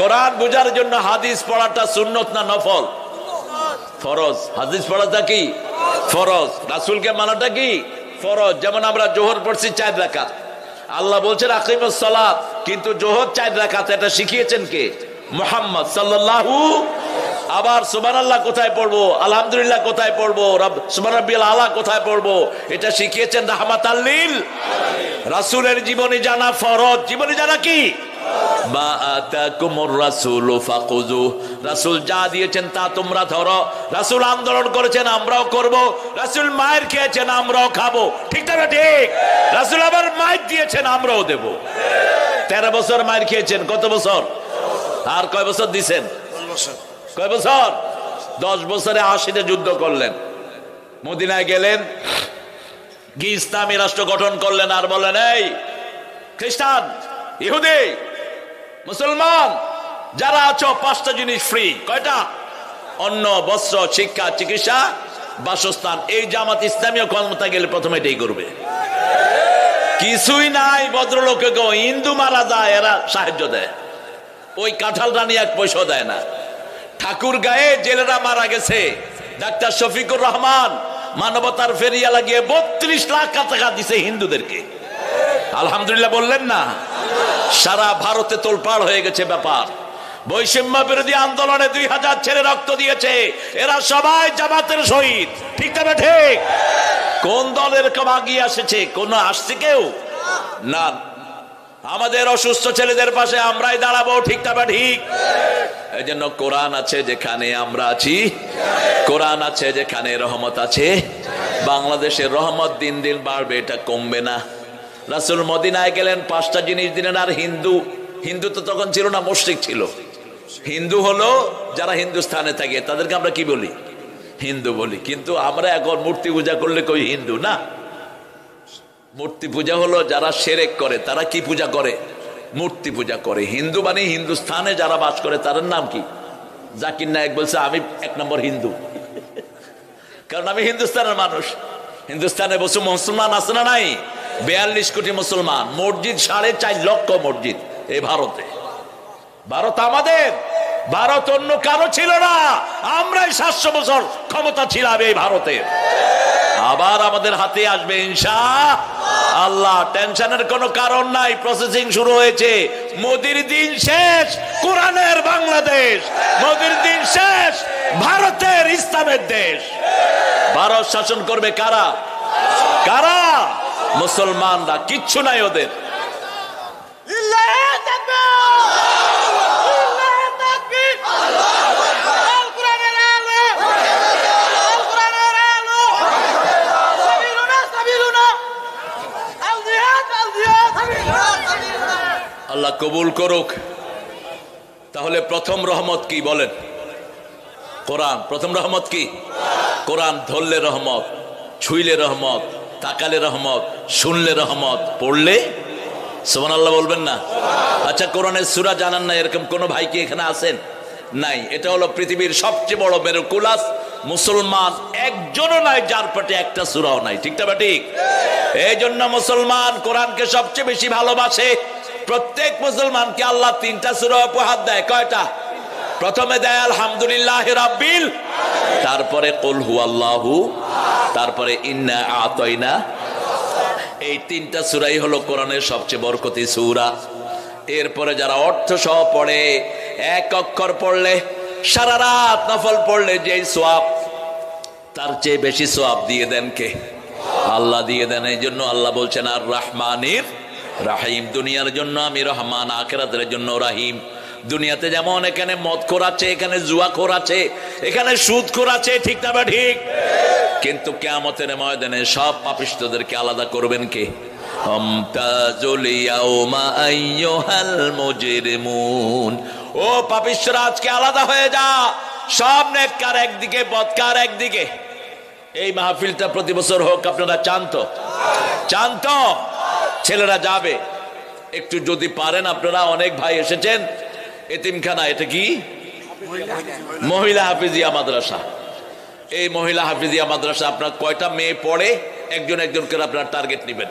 কোরআন বোঝার জন্য হাদিস পড়াটা সুন্নত না নফল? ফরজ। হাদিস পড়াটা কি ফরজ, রাসূলকে মানাটা কি ফরজ। যেমন আমরা জোহর পড়ছি 4 রাকাত, আল্লাহ বলছেন আকিমুস সালাত, কিন্তু জোহর 4 রাকাত, এটা শিখিয়েছেন কে? মুহাম্মদ সাল্লাল্লাহু। আবার সুবহানাল্লাহ কোথায় পড়বো, আলহামদুলিল্লাহ কোথায় পড়বো, সুবহানাল্লাহিল আলা কোথায় পড়বো, এটা শিখিয়েছেন রাহমাতাল লিল আলামিন। রাসূলের জীবনী জানা ফরজ। জীবনী জানা কি? মা আতাকুমুর রাসূলু ফাখুযু, রাসূল যা দিয়েছেন তা তোমরা ধরো। রাসূল আন্দোলন করেছেন, আমরাও করব। রাসূল মায়ের খেয়েছেন, আমরাও খাবো। ঠিক না ঠিক? রাসূল আবার মায়ের দিয়েছেন, আমরাও দেব। 13 বছর মায়ের খেয়েছেন, কত বছর? আর কয় বছর দিছেন? কয় বছর? 10 বছরে 80টা যুদ্ধ করলেন। মদিনায় গেলেন, কি ইসলামী রাষ্ট্র গঠন করলেন, আর বলেন এই খ্রিস্টান, ইহুদি, মুসলমান যারা আছো 5টা জিনিস ফ্রি। কয়টা? অন্ন, বস্ত্র, শিক্ষা, চিকিৎসা, বাসস্থান। এই জামাত ইসলামীয় ক্ষমতা গেলে প্রথমে এটাই করবে। কিছুই নাই ভদ্রলোকে গো, হিন্দু মারা যায় এরা সাহায্য দেয়, ওই কাঁঠাল রানী 1 পয়সা দেয় না। ঠাকুর গায়ে জেলেরা মারা গেছে, ডাক্তার শফিকুর রহমান মানবতার ফেরিয়া লাগিয়ে 32 লাখ টাকা দিছে হিন্দুদেরকে। আলহামদুলিল্লাহ বললেন না? সারা ভারতে তোলপাড় হয়ে গেছে ব্যাপার। বৈষম্য বিরোধী আন্দোলনে 2000 ছেলে রক্ত দিয়েছে, এরা সবাই জামাতের শহীদ। ঠিক না ঠিক? কোন দলের কম আগিয়ে আসছে? কোন আসছে কেউ না। আমাদের অসুস্থ ছেলেদের পাশে আমরাই দাঁড়াবো। ঠিক না ঠিক? এই জন্য কোরআন আছে যেখানে আমরা আছি, কোরআন আছে যেখানে রহমত আছে। বাংলাদেশের রহমত দিন দিন বাড়বে, এটা কমবে না। রাসূল মদিনায় গেলেন, 5টা জিনিস দিলেন। আর হিন্দু তো তখন ছিল না, মুশরিক ছিল। হিন্দু হলো যারা হিন্দুস্তানে থাকে, তাদেরকে আমরা কি বলি? হিন্দু বলি। কিন্তু আমরা এখন মূর্তি পূজা করলে কই হিন্দু না। মূর্তি পূজা হলো যারা শিরক করে, তারা কি পূজা করে? মূর্তি পূজা করে। হিন্দু মানে হিন্দুস্তানে যারা বাস করে, তার নাম কি? জাকির নায়েক বলছে আমি 1 নম্বর হিন্দু, কারণ আমি হিন্দুস্তানের মানুষ। হিন্দুস্তানে বসে মুসলমান আছে না নাই? 42 কোটি মুসলমান, মসজিদ 4.5 লক্ষ মসজিদ এই ভারতে। ভারত আমাদের, ভারত অন্য কারো ছিল না। আমরাই 700 বছর ক্ষমতা ছিলাম এই ভারতে। আবার আমাদের হাতে আসবে ইনশাআল্লাহ। টেনশনের কোনো কারণ নাই, প্রসেসিং শুরু হয়েছে। মোদির দিন শেষ, কোরআনের বাংলাদেশ। মোদির দিন শেষ, ভারতের ইসলামের দেশ। ভারত শাসন করবে কারা? কারা? মুসলমানরা। কিচ্ছু নাই ওদের। আল্লাহ কবুল করুক। তাহলে প্রথম রহমত কি বলেন? কোরআন। প্রথম রহমত কি? কোরআন। ধরলে রহমত, ছুঁইলে রহমত, তাকালে রহমত, শুনলে রহমত, পড়লে সুবহানাল্লাহ বলবেন না? আচ্ছা, কোরআনের সূরা জানেন না এরকম কোন ভাই কি এখানে আছেন? নাই। এটা হলো পৃথিবীর সবচেয়ে বড় মেরুকুলাস। মুসলমান একজনও নাই যার পেটে একটা সূরাও নাই। ঠিক না ঠিক? এই জন্য মুসলমান কোরআনকে সবচেয়ে বেশি ভালোবাসে। প্রত্যেক মুসলমানকে আল্লাহ 3টা সূরা উপহার দেয়। কয়টা? প্রথমে দেয় আলহামদুলিল্লাহি রাব্বিল, তারপরে কুল হুয়াল্লাহু, তারপরে ইন্না আতাইনা। এই 3টা সূরাই হলো কোরআনের সবচেয়ে বরকতি সূরা। এরপরে যারা অর্থ সহ পড়ে, 1 অক্ষর পড়লে, সারা রাত নফল পড়লে যে সওয়াব, তার চেয়ে বেশি সওয়াব দিয়ে দেন কে? আল্লাহ দিয়ে দেন। এই জন্য আল্লাহ বলছেন আর রহমানির রাহিম। দুনিয়ার জন্য আমি রহমান, আখিরাতের জন্য রাহিম। দুনিয়াতে যেমন এখানে মদখোর আছে, এখানে জুয়াখোর আছে, এখানে সুদখোর আছে। ঠিক না ঠিক? কিন্তু কিয়ামতের ময়দানে সব পাপিষ্ঠদেরকে আলাদা করবেন কে? আমতাজুল ইয়াউমা আইয়ুহাল মুজরিমুন। ও পাপিষ্ঠরা, আজকে আলাদা হয়ে যা। সব নেককার একদিকে, বদকার একদিকে। এই মাহফিলটা প্রতি বছর হোক, আপনারা চান তো? চান তো? ছেলেরা যাবে একটু যদি পারেন আপনারা। অনেক ভাই এসেছেন এতিমখানা। এটা কি? মহিলা হাফিজিয়া মাদ্রাসা। এই মহিলা হাফিজিয়া মাদ্রাসা আপনার কয়টা মেয়ে পড়ে, একজন একজন করে আপনার টার্গেট নেবেন।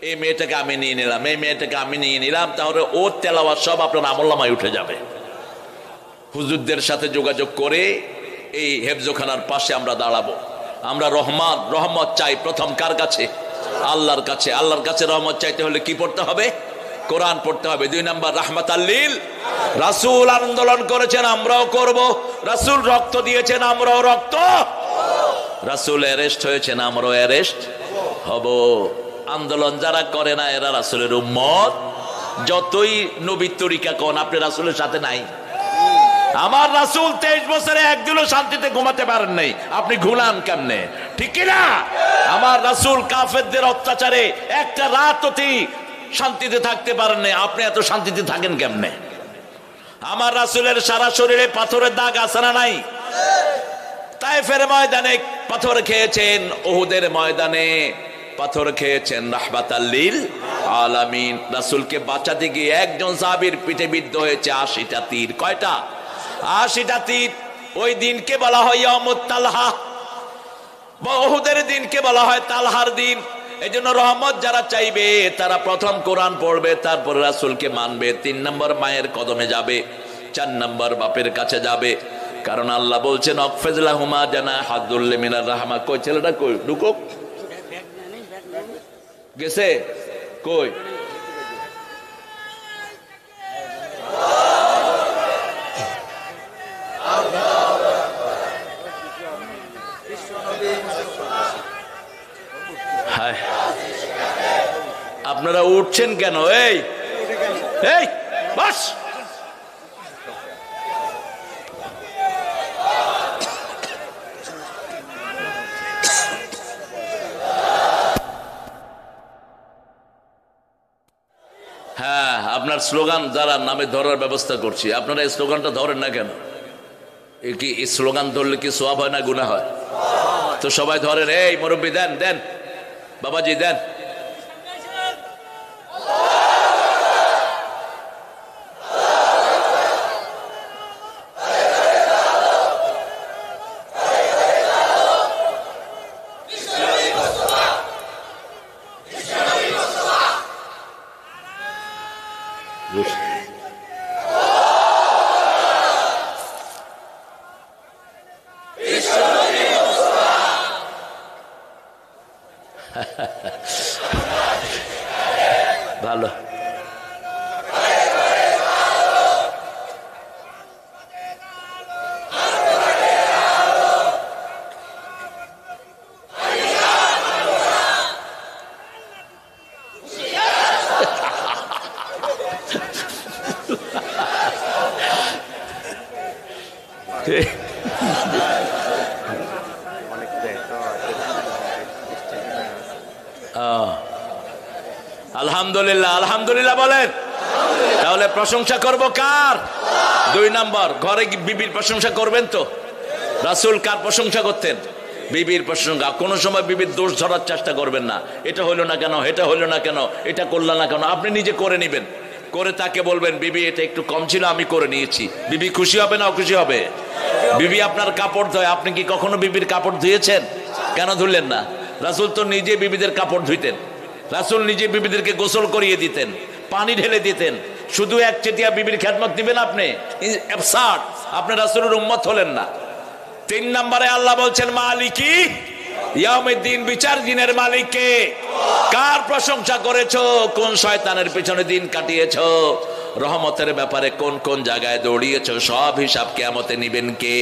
এই মেয়েটাকে আমি নিয়ে নিলাম, এই মেয়েটাকে আমি নিয়ে নিলাম, তাহলে ওর তেলাওয়াত সব আপনার আমলনামায় উঠে যাবে। হুজুরদের সাথে যোগাযোগ করে এই হেফজখানার পাশে আমরা দাঁড়াবো। আমরা রহমত চাই প্রথম কার কাছে? আল্লাহর কাছে। আল্লাহর কাছে রহমত চাইতে হলে কি পড়তে হবে? কোরআন পড়তে হবে। 2 নাম্বার রাহমাতাল লিল। রাসূল আন্দোলন করেছেন, আমরাও করব। রাসূল রক্ত দিয়েছেন, আমরাও রক্ত। রাসূল অ্যারেস্ট হয়েছেন, আমরাও অ্যারেস্ট হব। আন্দোলন যারা করে না এরা রাসূলের উম্মত। যতই নবীর তরিকা কোন, আপনি রাসূলের সাথে নাই। আমার রাসূল 23 বছরে একদিনও শান্তিতে ঘুমাতে পারেন নাই, আপনি ঘুমান কেমনে? ঠিক কি না? আমার রাসূল কাফেরদের অত্যাচারে একটা রাত অতি শান্তিতে থাকতে পারেন নাই, আপনি এত শান্তিতে থাকেন কেমনে? আমার রাসূলের সারা শরীরে পাথরের দাগ আছে না নাই? তায়েফের ময়দানে পাথর খেয়েছেন, উহুদের ময়দানে পাথর খেয়েছেন, রাহমাতাল লিল আলামিন। রাসূলকে বাঁচাতে গিয়ে একজন সাহাবীর পিঠে বিদ্ধ হয়েছে 80টা তীর। কয়টা? 80টা তীর। ওই দিনকে বলা হয় ইয়াউমুত তালহা, উহুদের দিনকে বলা হয় তালহার দিন। এজন্য রহমত যারা চাইবে তারা প্রথম কোরআন পড়বে, তারপর রাসূলকে মানবে। 3 নম্বর মায়ের কদমে যাবে, 4 নম্বর বাপের কাছে যাবে। কারণ আল্লাহ বলছেন অকফিজ লাহুমা জানাহা যুল্লি মিনার রাহমা। কই ছেলেটা কই? ঢুকো। গেছে কই? আপনারা উঠছেন কেন? এই এই বাস। হ্যাঁ, আপনার স্লোগান যারা নামে ধরার ব্যবস্থা করছি, আপনারা এই স্লোগানটা ধরেন না কেন? কি এই স্লোগান ধরলে কি সওয়াব হয় না গুনাহ হয়? তো সবাই ধরেন। এই মুরব্বি দেন, দেন বাবাজি দেন। ভালো। আলহামদুলিল্লাহ, আলহামদুলিল্লাহ বলেন। তাহলে প্রশংসা করব কার? 2 নাম্বার, ঘরে বিবির প্রশংসা করবেন তো। রাসূল কার প্রশংসা করতেন? বিবির প্রশংসা। কোনো সময় বিবির দোষ ধরার চেষ্টা করবেন না। এটা হলো না কেন, এটা হলো না কেন, এটা করলা না কেন। আপনি নিজে করে নেবেন, করে তাকে বলবেন বিবি এটা একটু কম ছিল, আমি করে নিয়েছি। বিবি খুশি হবে না অখুশি হবে? বিবি আপনার কাপড় ধোয়, আপনি কি কখনো বিবির কাপড় ধুয়েছেন? কেন ধুলেন না? রাসূল তো নিজে বিবিদের কাপড় ধুইতেন। রাসূল নিজে বিবিদেরকে গোসল করিয়ে দিতেন, পানি ঢেলে দিতেন। শুধু এক চেটিয়া বিবির খেদমত দিবেন আপনি? অ্যাবসার্ড। আপনি রাসূলের উম্মত হলেন না। 3 নম্বরে আল্লাহ বলছেন মালিকি ইয়াউমিদ্দিন, বিচার দিনের মালিককে। কার প্রশংসা করেছো? কোন শয়তানের পিছনে দিন কাটিয়েছো? রহমতের ব্যাপারে কোন কোন জায়গায় দৌড়িয়েছো? সব হিসাব কিয়ামতে নিবেন কে?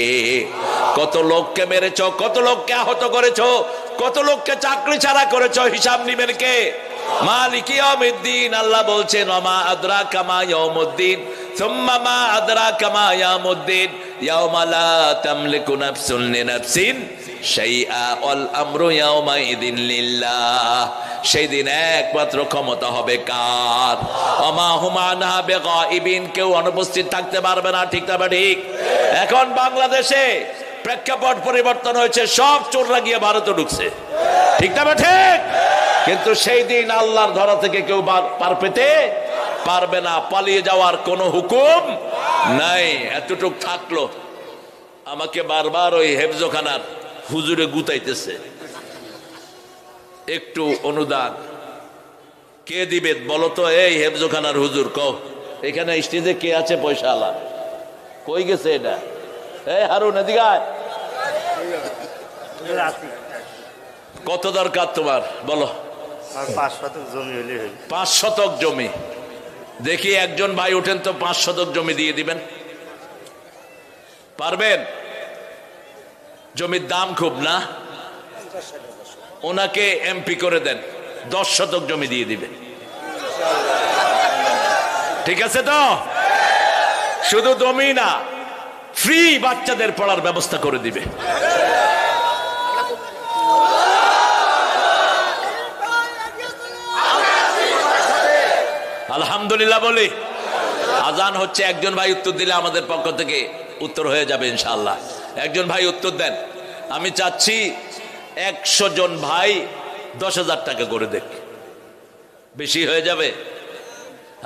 কত লোককে মেরেছো, কত লোককে আহত করেছো, কত লোককে চাকরি ছাড়া করেছো, হিসাব নিবেন কে? মালিকি ইয়াউমিদ্দিন। আল্লাহ বলছেন ওমা আদরাকা মা ইয়াউমুদ্দিন সুম্মা মা আদরাকা মা ইয়াউমুদ্দিন ইয়াউমা লা তামলিকু নাফসুন লিনাফসিন শাইআ ওয়াল আমরু ইয়াউমাইযিন লিল্লাহ। সেই দিন একমাত্র ক্ষমতা হবে কার? ওমা হুম আনহা বিগাইবিন। কেউ অনুপস্থিত থাকতে পারবে না। ঠিক না ঠিক? এখন বাংলাদেশে প্রেক্ষাপট পরিবর্তন হয়েছে, সব চোররা গিয়ে ভারতে ঢুকছে। ঠিক না ঠিক? কিন্তু সেই দিন আল্লাহর ধরা থেকে কেউ পার পেতে পারবে না। পালিয়ে যাওয়ার কোনো হুকুম নাই। এতটুক থাকলো। আমাকে বারবার ওই হেফজখানার হুজুরে গুতাইতেছে, একটু অনুদান কে দিবে বলো তো? এই হেফজখানার হুজুর কও, এখানে স্টেজে কে আছে পয়সা আলা? কই গেছে এটা? এই হারুন এদিকে আয়। কত দরকার তোমার বলো? 5 শতক জমি হলে। 5 শতক জমি। দেখি একজন ভাই উঠেন তো, 5 শতক জমি দিয়ে দিবেন, পারবেন? জমির দাম খুব না, ওনাকে এমপি করে দেন, 10 শতক জমি দিয়ে দিবে। ঠিক আছে তো? শুধু জমি না, ফ্রি বাচ্চাদের পড়ার ব্যবস্থা করে দিবে। আলহামদুলিল্লাহ বলি। আজান হচ্ছে, একজন ভাই উত্তর দিলে আমাদের পক্ষ থেকে উত্তর হয়ে যাবে ইনশাআল্লাহ। একজন ভাই উত্তর দেন। আমি চাচ্ছি 100 জন ভাই 10,000 টাকা করে দেখ। বেশি হয়ে যাবে?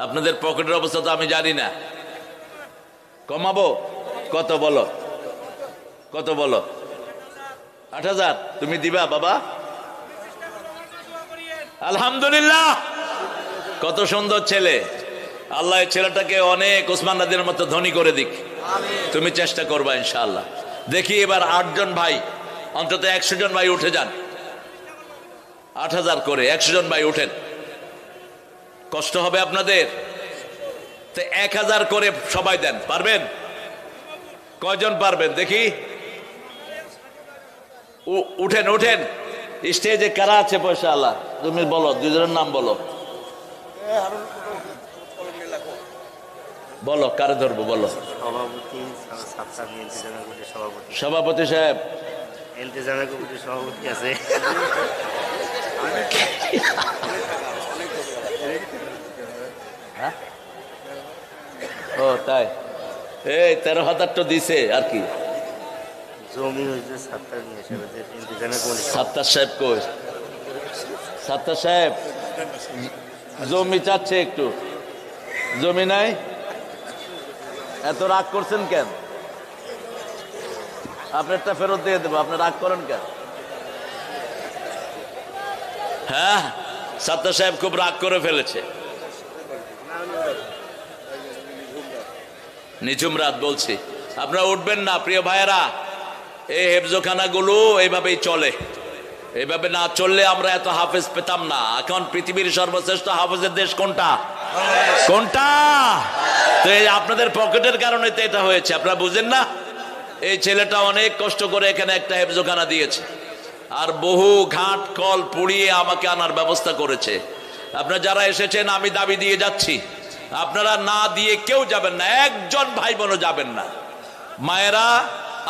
আপনাদের পকেটের অবস্থা তো আমি জানি না, কমাবো? কত বলো, কত বলো? 8,000 তুমি দিবা বাবা? আলহামদুলিল্লাহ, কত সুন্দর ছেলে। আল্লাহ এই ছেলেটাকে অনেক ওসমান রাদির মতো ধনী করে দিক। তুমি চেষ্টা করবা ইনশাআল্লাহ। দেখি এবার 8 জন ভাই, অন্তত 100 জন ভাই উঠে যান। 8,000 করে 100 জন ভাই উঠেন। কষ্ট হবে আপনাদের তো 1,000 করে সবাই দেন। পারবেন? কয়জন পারবেন দেখি? উঠেন উঠেন। স্টেজে কারা আছে পয়সা আল্লাহ? তুমি বলো, 2 জনের নাম বলো। বলো কারে ধরবো, বলো। সভাপতি সাহেব, সভাপতি আছে। ও তাই? এই 13,000 তো দিছে আর কি। জমি হয়েছে সাত্তার সাহেব কই? সাত্তার সাহেব জমি চাচ্ছে একটু, জমি নাই? এত রাগ করছেন কেন? আপনারটা ফেরত দিয়ে দেবো, আপনি রাগ করেন কেন? হ্যাঁ, সাত্তার সাহেব খুব রাগ করে ফেলেছে। নিঝুম রাত বলছি, আপনারা উঠবেন না প্রিয় ভাইয়েরা। এই হেফজোখানা গুলো এইভাবেই চলে, এইভাবে না চললে আমরা এত হাফেজ পেতাম না। এখন পৃথিবীর সর্বশ্রেষ্ঠ হাফেজের দেশ কোনটা? কোনটা? তো এই আপনাদের পকেটের কারণে তো এটা হয়েছে, আপনারা বুঝেন না? এই ছেলেটা অনেক কষ্ট করে এখানে একটা হেফজোখানা দিয়েছে, আর বহু ঘাট কল পুড়িয়ে আমাকে আনার ব্যবস্থা করেছে। আপনারা যারা এসেছেন, আমি দাবি দিয়ে যাচ্ছি, আপনারা না দিয়ে কেউ যাবেন না, একজন ভাই বোনও যাবেন না। মায়েরা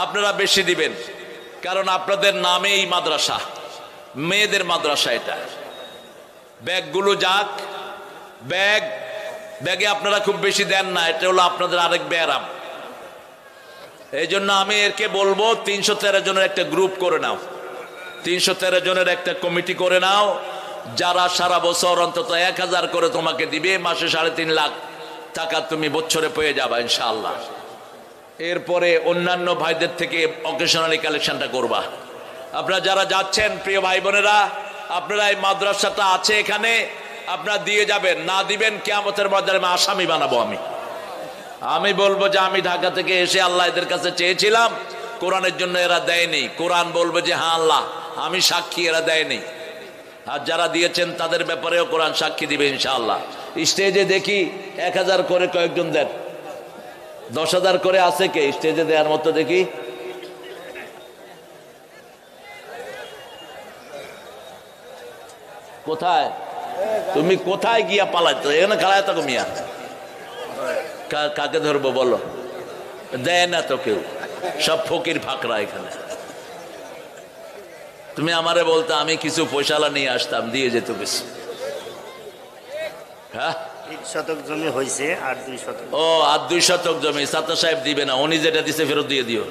আপনারা বেশি দিবেন, কারণ আপনাদের নামেই মাদ্রাসা, মেয়েদের মাদ্রাসা এটা। ব্যাগগুলো যাক, ব্যাগে আপনারা খুব বেশি দেন না, এটা হলো আপনাদের আরেক ব্যারাম। এই জন্য আমি এরকে বলবো 313 জনের একটা গ্রুপ করে নাও, 313 জনের একটা কমিটি করে নাও, যারা সারা বছর অন্তত 1,000 করে তোমাকে দিবে, মাসে 3.5 লাখ টাকা তুমি বছরে পেয়ে যাবা ইনশাআল্লাহ। এরপরে অন্যান্য ভাইদের থেকে অকেশনালি কালেকশনটা করবা। আপনারা যারা যাচ্ছেন প্রিয় ভাই বোনেরা, আপনারা এই মাদ্রাসাটা আছে এখানে, আপনারা দিয়ে যাবেন। না দিবেন কিয়ামতের ময়দানে আসামি বানাবো আমি বলবো যে আমি ঢাকা থেকে এসে আল্লাহ এদের কাছে চেয়েছিলাম, কোরআনের জন্য এরা দেয়নি। কোরআন বলবে যে হ্যাঁ আল্লাহ আমি সাক্ষী, এরা দেয়নি। আর যারা দিয়েছেন তাদের ব্যাপারেও কোরআন সাক্ষী দিবে ইনশাআল্লাহ। স্টেজে দেখি 1,000 করে কয়েকজন দেন, 10,000 করে আছে কে স্টেজে দেওয়ার মতো? দেখি কোথায়? তুমি কোথায় গিয়া পালাইতো? এখানে খাড়ায় থাকো মিয়া। কাকে ধরবো বলো? দেয় না তো কেউ, সব ফকির ফাকরা এখানে। তুমি আমারে বলতে আমি কিছু পয়সালা নিয়ে আসতাম, দিয়ে যেত বেশি। হ্যাঁ, 1 শতক জমি হয়েছে আর 2 শতক। ও, আর 2 শতক জমি সাত্তার সাহেব দিবে না, উনি যেটা দিছে ফেরত দিয়ে দিও।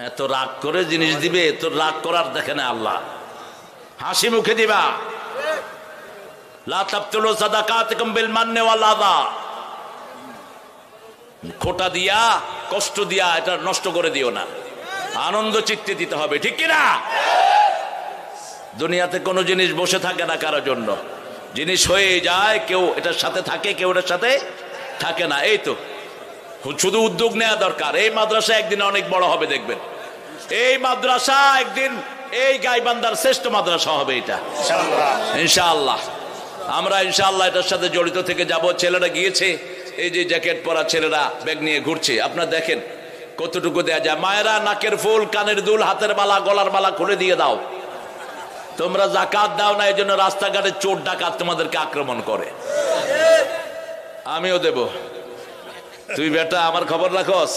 এত রাগ করে জিনিস দিবে, এত রাগ করার দেখে না আল্লাহ। হাসি মুখে দিবা। লা তাবতুলু সাদাকাতুকুম বিল মান্নি ওয়াল আযা। খোটা দিয়া, কষ্ট দিয়া এটা নষ্ট করে দিও না, আনন্দ চিত্তে দিতে হবে, ঠিক কিনা? দুনিয়াতে কোনো জিনিস বসে থাকে না কারোর জন্য, জিনিস হয়ে যায়, কেউ এটার সাথে থাকে, কেউ এটার সাথে থাকে না। এই তো শুধু উদ্যোগ নেওয়া দরকার। এই মাদ্রাসা একদিন অনেক বড় হবে, দেখবেন। এই মাদ্রাসা একদিন এই গাইবান্ধার শ্রেষ্ঠ মাদ্রাসা হবে এটা, ইনশাআল্লাহ। আমরা ইনশাআল্লাহ এটার সাথে জড়িত থেকে যাব। ছেলেরা গিয়েছে, এই যে জ্যাকেট পরা ছেলেরা ব্যাগ নিয়ে ঘুরছে, আপনারা দেখেন কতটুকু দেয়া যায়। মায়েরা নাকের ফুল, কানের দুল, হাতের মালা, গলার মালা খুলে দিয়ে দাও। তোমরা যাকাত দাও না, এই জন্য রাস্তাঘাটে চোর ডাকাত তোমাদেরকে আক্রমণ করে। আমিও দেব। তুই বেটা আমার খবর রাখস,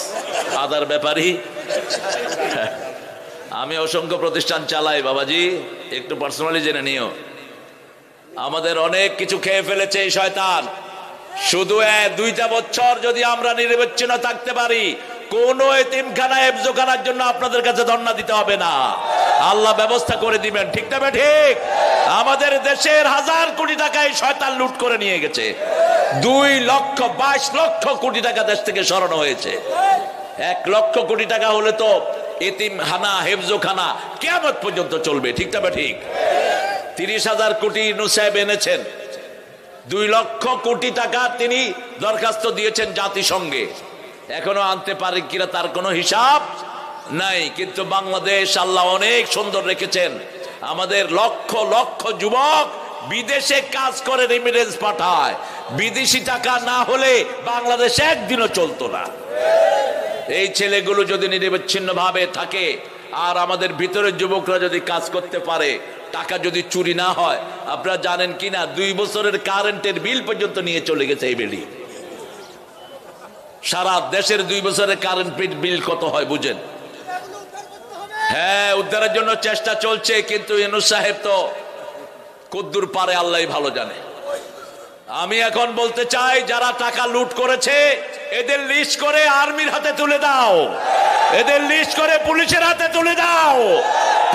আদার ব্যাপারী। আমি অসংখ্য প্রতিষ্ঠান চালাই বাবাজি, একটু পার্সোনালি জেনে নিও। আমাদের অনেক কিছু খেয়ে ফেলেছে এই শয়তান। শুধু 2টা বছর যদি আমরা নিরবচ্ছিন্ন থাকতে পারি, কোন এতিমখানা এফজোখানার জন্য আপনাদের কাছে ধর্ণা দিতে হবে না, আল্লাহ ব্যবস্থা করে দিবেন। ঠিক না ঠিক? আমাদের দেশের 1000 কোটি টাকা এই শয়তান লুট করে নিয়ে গেছে। 22 লক্ষ কোটি টাকা দেশ থেকে সরানো হয়েছে। 1 লক্ষ কোটি টাকা হলে তো এতিমখানা হেফজোখানা কিয়ামত পর্যন্ত চলবে। ঠিক না ঠিক? 30,000 কোটি নুসাইব এনেছেন। 2 লক্ষ কোটি টাকা তিনি দরখাস্ত দিয়েছেন জাতিসংঘে, এখনো আনতে পারে কিনা তার কোনো হিসাব নাই। কিন্তু বাংলাদেশ আল্লাহ অনেক সুন্দর রেখেছেন। আমাদের লক্ষ লক্ষ যুবক বিদেশে কাজ করে রেমিটেন্স পাঠায়। বিদেশি টাকা না হলে বাংলাদেশ একদিনও চলতো না। এই ছেলেগুলো যদি নিরবিচ্ছিন্ন ভাবে থাকে, আর আমাদের ভিতরের যুবকরা যদি কাজ করতে পারে, টাকা যদি চুরি না হয়, আপনারা জানেন কিনা 2 বছরের কারেন্টের বিল পর্যন্ত নিয়ে চলে গেছে এই বেলি। সারা দেশের 2 বছরের কারেন্ট বিল কত হয় বুঝেন? হ্যাঁ, উদ্ধারের জন্য চেষ্টা চলছে, কিন্তু ইউনূস সাহেব তো কদ্দুর পারে আল্লাহ ভালো জানে। আমি এখন বলতে চাই, যারা টাকা লুট করেছে এদের লিস্ট করে আর্মির হাতে তুলে দাও, এদের লিস্ট করে পুলিশের হাতে তুলে দাও।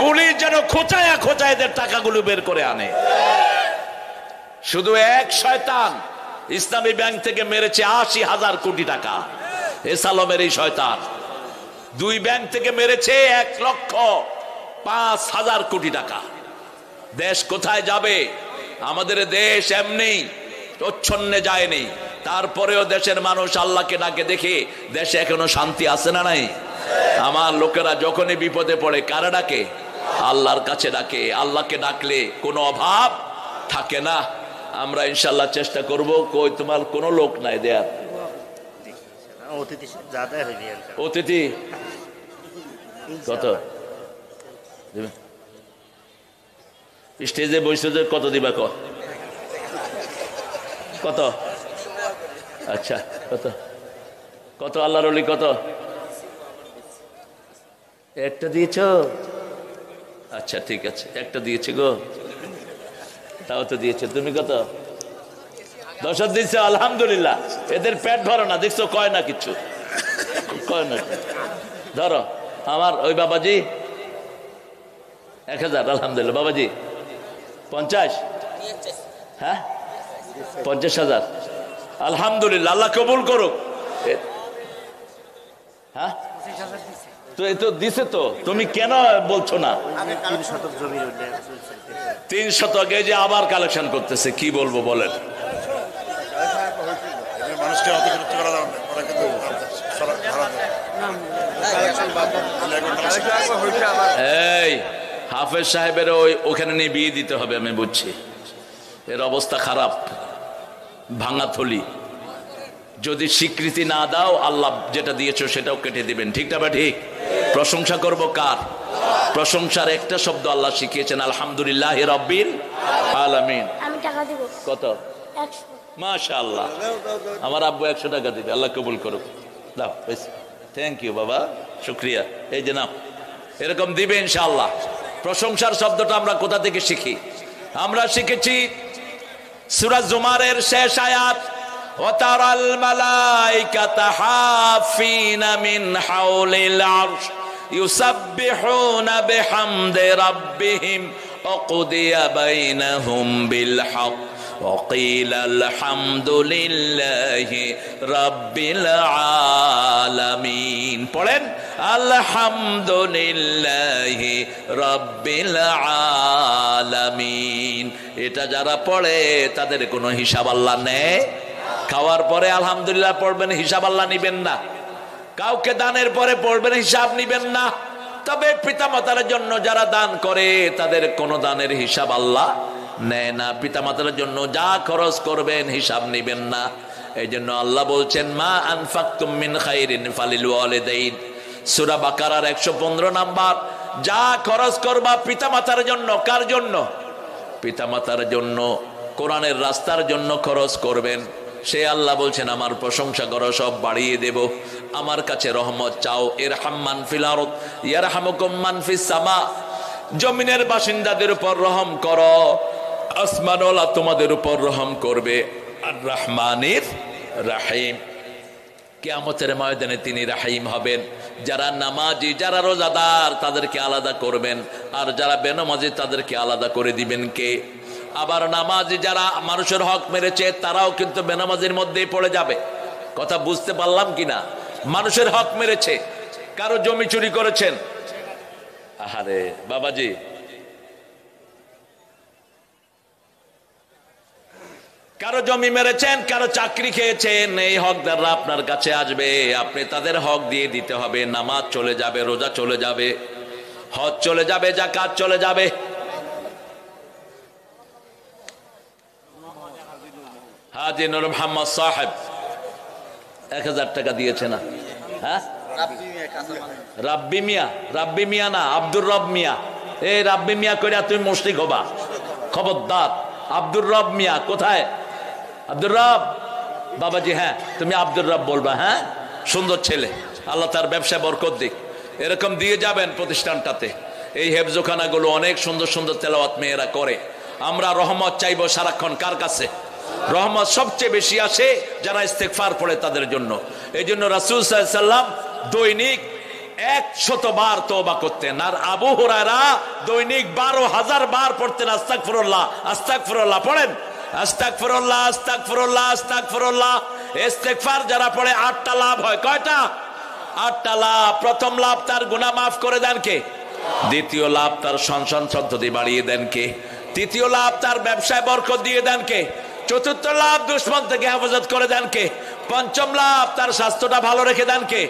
পুলিশ যেন খোঁচায়া খোঁচায় এদের টাকাগুলো বের করে আনে। শুধু এক শয়তান ইসলামী ব্যাংক থেকে মেরেছে 80,000 কোটি টাকা। এসালমের এই শয়তান 2 ব্যাংক থেকে মেরেছে 1,05,000 কোটি টাকা। দেশ কোথায় যাবে? আমাদের দেশ এমনি প্রচ্ছন্নে যায়নি, তারপরেও দেশের মানুষ আল্লাহকে ডাকে দেখে দেশে এখনো শান্তি আছে না নাই? আমার লোকেরা যখনই বিপদে পড়ে কারা ডাকে? আল্লাহর কাছে ডাকে। আল্লাহকে ডাকলে কোনো অভাব থাকে না। আমরা ইনশাল্লাহ চেষ্টা করব। কই তোমার কোনো লোক নাই দেয়ার? অতিথি কত স্টেজে বসে কত দিবা? কত? আচ্ছা, কত কত আল্লাহর ওলি কত? একটা দিয়েছ? আচ্ছা ঠিক আছে, একটা দিয়েছি গো। তাও তো দিয়েছে। তুমি কত? 10 দিচ্ছ? আলহামদুলিল্লাহ। এদের পেট ভরো না, দেখছো কয় না কিছু, কয় না। ধরো আমার ওই বাবাজি 1000, আলহামদুলিল্লাহ। বাবাজি 50? হ্যাঁ, 50,000, আলহামদুলিল্লাহ। আল্লাহ কবুল করুক। হ্যাঁ, তো এই তো দিছে তো, তুমি কেন বলছো না? 3 শতক এই যে আবার কালেকশন করতেছে, কি বলবো বলেন? এই হাফেজ সাহেবের ওখানে নিয়ে বিয়ে দিতে হবে, আমি বুঝছি। এর অবস্থা খারাপ, ভাঙা থলি। যদি স্বীকৃতি না দাও, আল্লাহ যেটা দিয়েছো সেটাও কেটে দিবেন। ঠিক না? ঠিক। প্রশংসা করব কার? প্রশংসার একটা শব্দ আল্লাহ শিখিয়েছেন, আলহামদুলিল্লাহ রাব্বিল আলামিন। আমি টাকা দিব। কত? 100। মাশাআল্লাহ, আমার আব্বু 100 টাকা দিবে। আল্লাহ কবুল করুক। দাও। থ্যাংক ইউ বাবা, শুকরিয়া। এই যে নাও, এরকম দিবে ইনশাআল্লাহ। প্রশংসার শব্দটা আমরা কোথা থেকে শিখি? আমরা শিখেছি সূরা জুমারের শেষ আয়াত, ওয়াতারাল মালাইকাতা হাফিনা মিন হাওলিল আরশ ইউসাব্বিহুনা বিহামদি রাব্বিহিম ওয়াকুদিয়া বাইনাহুম বিল হক وقيل الحمد لله رب العالمين। পড়েন আলহামদুলিল্লাহ রাব্বিল আলামিন। এটা যারা পড়ে তাদের কোনো হিসাব আল্লাহ নেয় খাওয়ার পরে আলহামদুলিল্লাহ পড়বেন, হিসাব আল্লাহ নিবেন না। কাউকে দানের পরে পড়বেন, হিসাব নিবেন না। তবে পিতামাতার জন্য যারা দান করে তাদের কোন দানের হিসাব আল্লাহ নেয় না। পিতামাতার জন্য যা খরচ করবেন হিসাব নিবেন না। এই জন্য আল্লাহ বলছেন মা আনফাকতুম মিন খাইরিন ফালিল ওয়ালিদাইন, সূরা বাকারার 115 নাম্বার। যা খরচ করবা পিতামাতার জন্য। কার জন্য? পিতামাতার জন্য, কোরআনের রাস্তার জন্য খরচ করবেন। সে আল্লাহ বলছেন আমার প্রশংসা করো, সব বাড়িয়ে দেব। আমার কাছে রহমত চাও, ইরহাম মান ফিল আরদ ইয়ারহামুকুম মান ফিস সামা। জমিনের বাসিন্দাদের উপর রহম করো, আসমানওয়ালা তোমাদের উপর রহম করবে। আর রহমানির রাহিম, কিয়ামতের ময়দানে তিনি রাহিম হবেন। যারা নামাজি, যারা রোজাদার তাদেরকে আলাদা করবেন, আর যারা বেনামাজি তাদেরকে আলাদা করে দিবেন কে? আবার নামাজি যারা মানুষের হক মেরেছে তারাও কিন্তু বেনামাজির মধ্যেই পড়ে যাবে। কথা বুঝতে পারলাম কিনা? মানুষের হক মেরেছে, কারো জমি চুরি করেছেন, আহারে বাবাজি, কারো জমি মেরেছেন, কারো চাকরি খেয়েছেন, এই হকদাররা আপনার কাছে আসবে, আপনি তাদের হক দিয়ে দিতে হবে। নামাজ চলে যাবে, রোজা চলে যাবে, হজ চলে যাবে, যাকাত চলে যাবে। হাজী নূর মোহাম্মদ সাহেব 1000 টাকা দিয়েছে না? হ্যাঁ, রাব্বি মিয়া, রাব্বি মিয়া না, আব্দুর রব মিয়া। এই রাব্বি মিয়া কইরা তুমি মুশরিক হবা, খবরদার। আব্দুর রব মিয়া কোথায়? আব্দুর রব বাবাজি, হ্যাঁ তুমি আব্দুর রব বলবা। হ্যাঁ, সুন্দর ছেলে, আল্লাহ তার ব্যবসায় বরকত দিক। এরকম দিয়ে যাবেন প্রতিষ্ঠানটাতে। এই হেফজোখানাগুলো অনেক সুন্দর সুন্দর তেলাওয়াত মেয়েরা করে। আমরা রহমত চাইবো সারাক্ষণ। কার কাছে? রহমত সবচেয়ে বেশি আসে যারা ইস্তেগফার পড়ে তাদের জন্য। এই জন্য রাসূল সাল্লাল্লাহু আলাইহি ওয়াসাল্লাম দৈনিক 100 বার তওবা করতেন। আর আবু হুরায়রা দৈনিক 12,000 বার পড়তেন আস্তাগফিরুল্লাহ, আস্তাগফিরুল্লাহ। পড়েন আস্তাগফিরুল্লাহ, আস্তাগফিরুল্লাহ, আস্তাগফিরুল্লাহ। ইস্তেগফার যারা পড়ে 8টা লাভ হয়। কয়টা? 8টা লাভ। প্রথম লাভ, তার গুনাহ মাফ করে দেন কে? দ্বিতীয় লাভ, তার সন্তান সন্ততি বাড়িয়ে দেন কে? তৃতীয় লাভ, তার ব্যবসায় বরকত দিয়ে দেন কে? চতুর্থ লাভ, দুশমন থেকে হেফাজত করে দেন কে? পঞ্চম লাভ, তার স্বাস্থ্যটা ভালো রেখে দেন কে?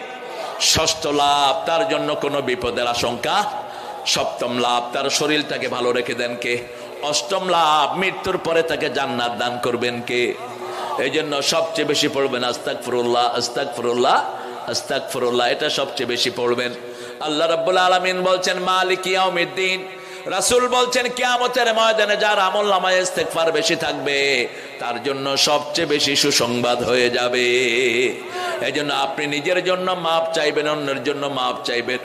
ষষ্ঠ লাভ, তার জন্য কোনো বিপদের আশঙ্কা। সপ্তম লাভ, তার শরীরটাকে ভালো রেখে দেন কে? অষ্টম লাভ, মৃত্যুর পরে তাকে জান্নাত দান করবেন কে? এই জন্য সবচেয়ে বেশি পড়বেন আস্তাগফিরুল্লাহ, আস্তাগফিরুল্লাহ, আস্তাগফিরুল্লাহ। এটা সবচেয়ে বেশি পড়বেন। আল্লাহ রাব্বুল আলামিন বলছেন মালিক ইয়াউমিদ্দিন। রাসূল বলছেন কিয়ামতের ময়দানে যার আমলনামায় ইস্তেগফার বেশি থাকবে তার জন্য সবচেয়ে বেশি সুসংবাদ হয়ে যাবে। এজন্য আপনি নিজের জন্য মাপ চাইবেন, অন্যের জন্য মাপ চাইবেন।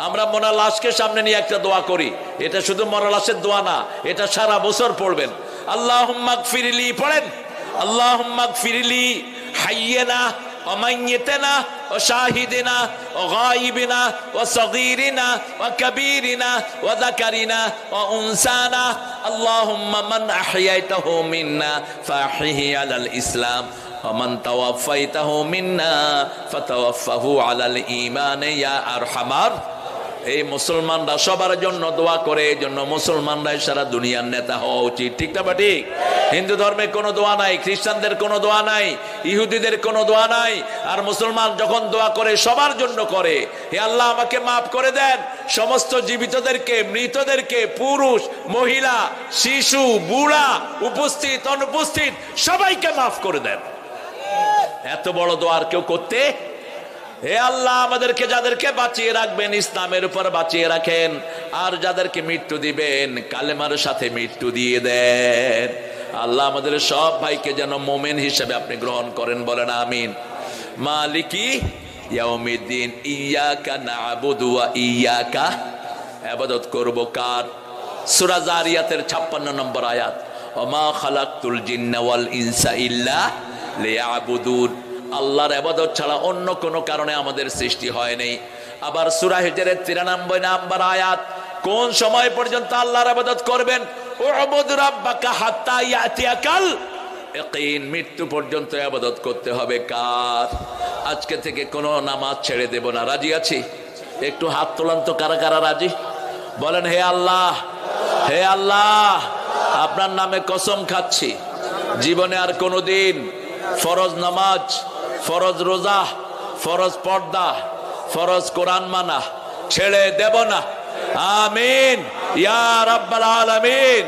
আমরা মরা লাশকে সামনে নিয়ে একটা দোয়া করি, এটা শুধু মরা লাশের দোয়া না, এটা সারা বছর পড়বেন। আল্লাহুম্মা গফিরলি, পড়েন আল্লাহুম্মা গফিরলি হাইয়িনা ওয়া মাইয়িতিনা ওয়া শাহিদিনা ওয়া গায়িবিনা ওয়া সগীরিনা ওয়া কাবীরিনা ওয়া যাকারিনা ওয়া উনসানা। আল্লাহুম্মা মান আহইয়াইতাহু মিন্না ফাহইহি আলাল ইসলাম ওয়া মান তাওয়াফাইতাহু মিন্না ফাতাওয়াফাহু আলাল ঈমান ইয়া আরহামার। এই মুসলমানরা সবার জন্য দোয়া করে। এই জন্য মুসলমানরা সারা দুনিয়ার নেতা হওয়া উচিত। ঠিক না ঠিক? হিন্দু ধর্মে কোনো দোয়া নাই, খ্রিস্টানদের কোনো দোয়া নাই, ইহুদিদের কোনো দোয়া নাই। আর মুসলমান যখন দোয়া করে সবার জন্য করে, হে আল্লাহ আমাকে মাফ করে দেন, সমস্ত জীবিতদেরকে, মৃতদেরকে, পুরুষ, মহিলা, শিশু, বুড়া, উপস্থিত, অনুপস্থিত সবাইকে মাফ করে দেন। এত বড় দোয়া আর কেউ করতে? হে আল্লাহ আমাদেরকে যাদেরকে বাঁচিয়ে রাখবেন ইসলামের উপর বাঁচিয়ে রাখেন, আর যাদেরকে মৃত্যু দিবেন কালেমার সাথে মৃত্যু দিয়ে দেন। আল্লাহ আমাদের সব ভাইকে যেন মোমেন হিসেবে আপনি গ্রহণ করেন, বলেন আমিন। মালিকি ইয়াউমিদ্দিন ইয়াকা না'বুদু ওয়া ইয়াকা, ইবাদত করব কার? সূরা জারিয়াতের 56 নম্বর আয়াত, ওয়া মা খালাকতুল জিন্না ওয়াল ইনসা ইল্লা লিয়াবুদুন। আল্লাহর ইবাদত ছাড়া অন্য কোনো কারণে আমাদের সৃষ্টি হয়নি। আবার সূরা হিজরের 93 নম্বর আয়াত, কোন সময় পর্যন্ত আল্লাহর ইবাদত করবেন? উবুদ রাব্বাকা হাত্তা ইয়াতিয়াকাল ইয়াকিন, মৃত্যু পর্যন্ত ইবাদত করতে হবে কার? আজকে থেকে কোনো নামাজ ছেড়ে দেব না। রাজি আছি? একটু হাত তোলান তো, কারা কারা রাজি? বলেন হে আল্লাহ, হে আল্লাহ আপনার নামে কসম খাচ্ছি জীবনে আর কোনোদিন ফরজ নামাজ, ফরজ রোজা, ফরজ পর্দা, ফরজ কোরআন মানা ছেড়ে দেব না। আমিন ইয়া রাব্বাল আলামিন।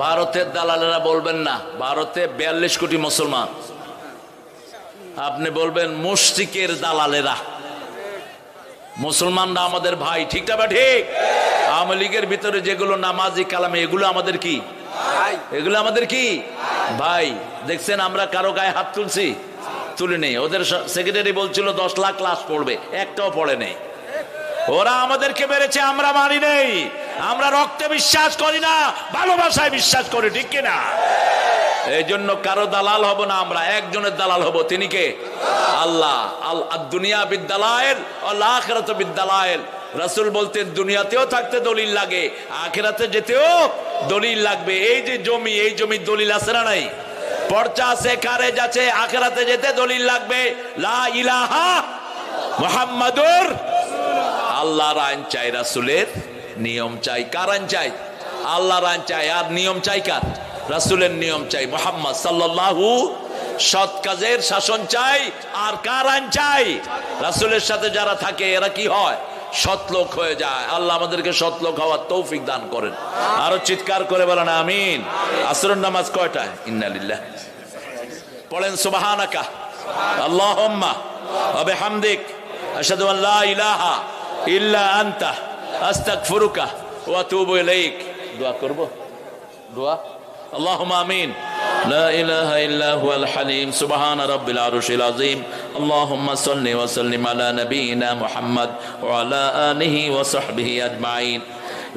ভারতের দালালেরা বলবেন না, ভারতে 42 কোটি মুসলমান। আপনি বলবেন মুশরিকের দালালেরা। মুসলমানরা আমাদের ভাই, ঠিক না বা ঠিক? আওয়ামী লীগের ভিতরে যেগুলো নামাজি কালামে, এগুলো আমাদের কি? এগুলো আমাদের কি ভাই? দেখছেন আমরা কারো গায়ে হাত তুলছি? তুলে নেই। ওদের সেক্রেটারি বলছিল 10 লাখ ক্লাস পড়বে, একটাও পড়ে নেই। ওরা আমাদেরকে মেরেছে, আমরা মানি নেই। আমরা রক্তে বিশ্বাস করি না, ভালোবাসায় বিশ্বাস করি, ঠিক কিনা? এই জন্য কারো দালাল হব না, আমরা একজনের দালাল হব। তিনি কে? আল্লাহ। আল দুনিয়া বিদ্দালায়েল ওয়াল আখিরাতু বিদ্দালায়েল। রাসূল বলতেন দুনিয়াতেও থাকতে দলিল লাগে, আখিরাতে যেতেও দলিল লাগবে। এই যে জমি, এই জমির দলিল আছে না নাই? পর্চা আছে, খারেজ আছে, আখিরাতে যেতে দলিল লাগবে। লা ইলাহা মুহাম্মাদুর। আল্লাহর আইন চাই, রাসূলের নিয়ম চাই। কার আইন চাই? আল্লাহর আইন চাই। আর নিয়ম চাই কার? রাসূলের নিয়ম চাই, মুহাম্মদ সাল্লাল্লাহু। সৎ কাজের শাসন চাই। আর কার আইন চাই? রাসূলের সাথে যারা থাকে এরা কি হয়? সৎ লোক হয়ে যায়। আল্লাহ আমাদেরকে সৎ লোক হওয়ার তৌফিক দান করেন। আরো চিৎকার করে বলেন আমিন। আসরের নামাজ কয়টায়? ইন্না লিল্লাহ পড়েন সুবহানাকা আল্লাহুম্মা ওয়া বিহামদিক আশহাদু আন লা ইলাহা ইল্লা আনতা আস্তাগফিরুকা ওয়া আতুবু ইলাইক। দোয়া করব? দোয়া اللهم آمين. لا إله إلا هو الحليم سبحان رب العرش العظيم. اللهم صل وسلم على نبينا محمد وعلى آله وصحبه أجمعين.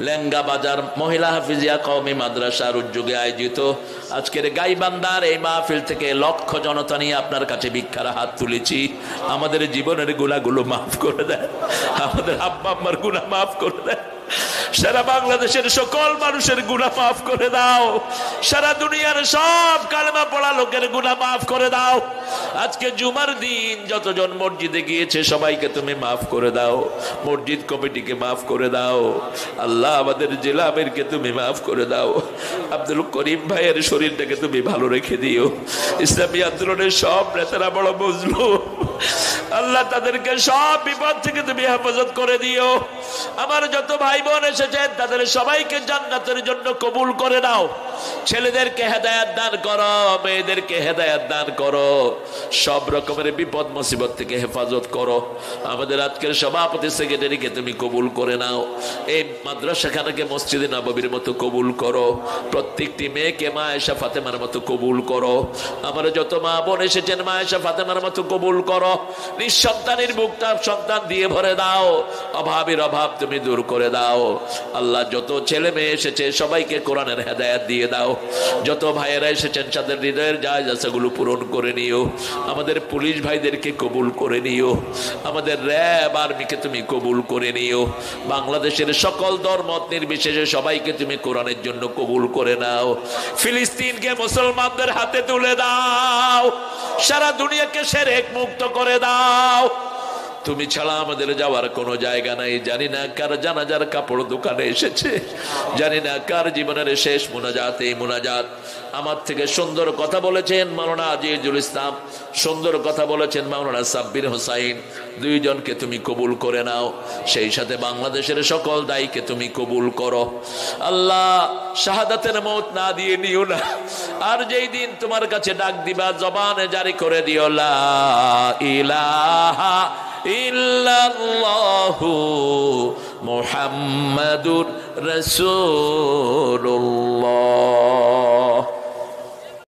লেঙ্গা বাজার মহিলা হাফিজিয়া কওমি মাদ্রাসার উদ্যোগে আয়োজিত আজকের গাইবান্ধার এই মাহফিল থেকে লক্ষ জনতা নিয়ে আপনার কাছে ভিক্ষার হাত তুলেছি। আমাদের জীবনের গুনাহগুলো মাফ করে দেয়, আমাদের আব্বা আম্মার গুনাহ মাফ করে দেয়, সারা বাংলাদেশের সকল মানুষের গুনাহ মাফ করে দাও, সারা দুনিয়ার সব কালেমা পড়া লোকের গুনাহ মাফ করে দাও। আজকে জুমার দিন যতজন মসজিদে গিয়েছে সবাইকে তুমি মাফ করে দাও, মসজিদ কমিটিকে মাফ করে দাও। আল্লাহ আমাদের জেলা আমিরকে তুমি মাফ করে দাও, আব্দুল করিম ভাইয়ের শরীরটাকে তুমি ভালো রেখে দিও। ইসলামী আন্দোলনের সব নেতারা বড় মজলুম, আল্লাহ তাদেরকে সব বিপদ থেকে তুমি হেফাজত করে দিও। আমার যত ভাই বোন এসেছেন তাদের সবাইকে জান্নাতের জন্য কবুল করে নাও। ছেলেদেরকে হেদায়েত দান করো, মেয়েদেরকে হেদায়েত দান করো, সব রকমের বিপদ মুসিবত থেকে হেফাজত করো। আমাদের আজকের সভাপতি সেক্রেটারিকে তুমি কবুল করে নাও, এই মাদ্রাসাখানাকে মসজিদে নববীর মতো কবুল করো, প্রত্যেকটি মেয়েকে মা আয়েশা ফাতেমার মতো কবুল করো। আমার যত মা বোন এসেছেন মা আয়েশা ফাতেমার মতো কবুল করো। নিঃসন্তানের বুকটা সন্তান দিয়ে ভরে দাও, অভাবের অভাব তুমি দূর করে দাও। আল্লাহ যত ছেলে মেয়ে এসেছে সবাইকে কোরআনের হেদায়েত দিয়ে দাও। যত ভাইয়েরা এসেছেন তাদের হৃদয়ের জায়জাগুলো পূরণ করে নিও। আমাদের পুলিশ ভাইদেরকে কবুল করে নিও, আমাদের র্যাব আর্মিকে তুমি কবুল করে নিও। বাংলাদেশের সকল ধর্মমত নির্বিশেষে সবাইকে তুমি কোরআনের জন্য কবুল করে নাও। ফিলিস্তিনকে মুসলমানদের হাতে তুলে দাও, সারা দুনিয়াকে শিরক মুক্ত করে দাও। তুমি ছাড়া আমাদের যাওয়ার কোনো জায়গা নাই। জানি না কার জানাজার কাপড় দোকানে এসেছে, জানি না কার জীবনের শেষ মুনাজাত এই মুনাজাত। আমার থেকে সুন্দর কথা বলেছেন মাওলানা আজিজুল ইসলাম, সুন্দর কথা বলেছেন মাওলানা সাব্বির হোসাইন, দুইজনকে তুমি কবুল করে নাও। সেই সাথে বাংলাদেশের সকল দায়ীকে তুমি কবুল করো। আল্লাহ শাহাদাতের মওত না দিয়ে নিও না, আর যেই দিন তোমার কাছে ডাক দিবা জবানে জারি করে দিও লা ইলাহা ইল্লাল্লাহু মুহাম্মাদুর রাসূলুল্লাহ।